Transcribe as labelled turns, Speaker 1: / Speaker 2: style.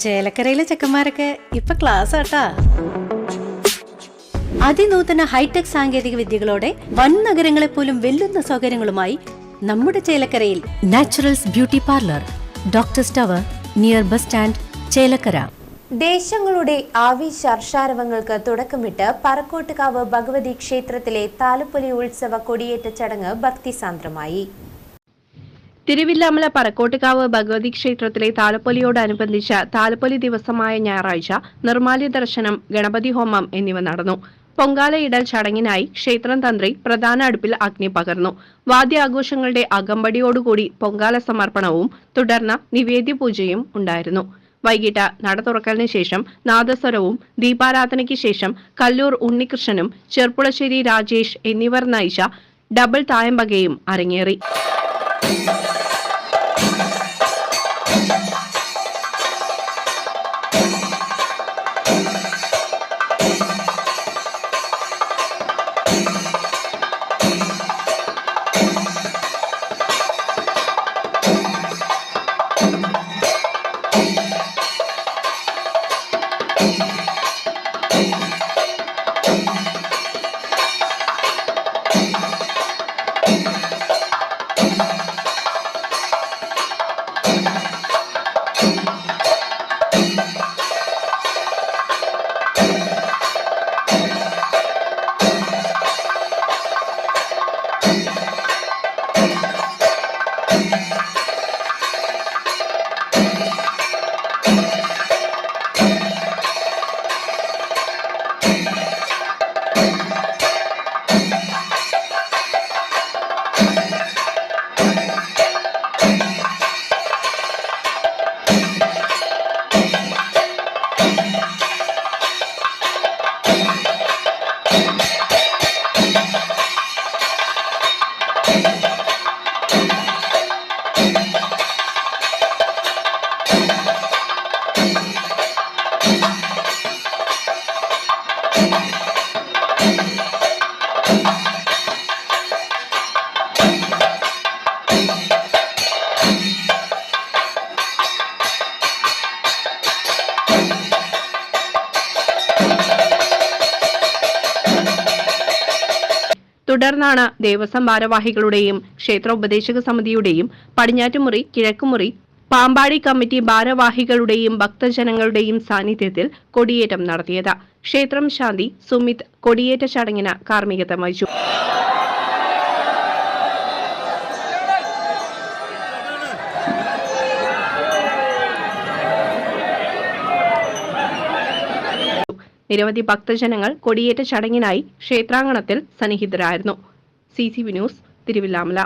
Speaker 1: ചേലക്കരയിലെ ചെക്കന്മാരൊക്കെ ഇപ്പൊ ക്ലാസ് ആട്ടാ. അതിനൂതന ഹൈടെക് സാങ്കേതിക വിദ്യകളോടെ വൻ നഗരങ്ങളെ പോലും വെല്ലുന്ന സൗകര്യങ്ങളുമായി നമ്മുടെ ചേലക്കരയിൽ naturals beauty parlour, doctors tower, near bus stand, Chelakkara.
Speaker 2: ദേശങ്ങളുടെ ആവേശാർഷാരവങ്ങൾക്ക് തുടക്കമിട്ട് പറക്കോട്ടുകാവ് ഭഗവതി ക്ഷേത്രത്തിലെ താലപ്പൊലി ഉത്സവ കൊടിയേറ്റ ചടങ്ങ് ഭക്തിസാന്ദ്രമായി.
Speaker 3: തിരുവില്ലാമല പറക്കോട്ടുകാവ് ഭഗവതി ക്ഷേത്രത്തിലെ താലപ്പൊലിയോടനുബന്ധിച്ച് താലപ്പൊലി ദിവസമായ ഞായറാഴ്ച നിർമ്മാല്യ ദർശനം, ഗണപതി ഹോമം എന്നിവ നടന്നു. പൊങ്കാലയിടൽ ചടങ്ങിനായി ക്ഷേത്രം തന്ത്രി പ്രധാന അടുപ്പിൽ അഗ്നി പകർന്നു. വാദ്യാഘോഷങ്ങളുടെ അകമ്പടിയോടുകൂടി പൊങ്കാല സമർപ്പണവും തുടർന്ന് നിവേദ്യപൂജയും ഉണ്ടായിരുന്നു. വൈകിട്ട് നട തുറക്കലിന് ശേഷം നാദസ്വരവും ദീപാരാധനയ്ക്ക് ശേഷം കല്ലൂർ ഉണ്ണികൃഷ്ണനും ചെർപ്പുളശ്ശേരി രാജേഷ് എന്നിവർ നയിച്ച ഡബിൾ തായമ്പകയും അരങ്ങേറി. തുടർന്നാണ് ദേവസ്വം ഭാരവാഹികളുടെയും ക്ഷേത്ര ഉപദേശക സമിതിയുടെയും പടിഞ്ഞാറ്റുമുറി, കിഴക്കുമുറി, പാമ്പാടി കമ്മിറ്റി ഭാരവാഹികളുടെയും ഭക്തജനങ്ങളുടെയും സാന്നിധ്യത്തിൽ കൊടിയേറ്റം നടത്തിയത്. ക്ഷേത്രം ശാന്തി സുമിത് കൊടിയേറ്റ ചടങ്ങിന് കാർമ്മികത്വം വഹിച്ചു. നിരവധി ഭക്തജനങ്ങൾ കൊടിയേറ്റ ചടങ്ങിനായി ക്ഷേത്രാങ്കണത്തിൽ സന്നിഹിതരായിരുന്നു. CCV news, Thiruvilwamala.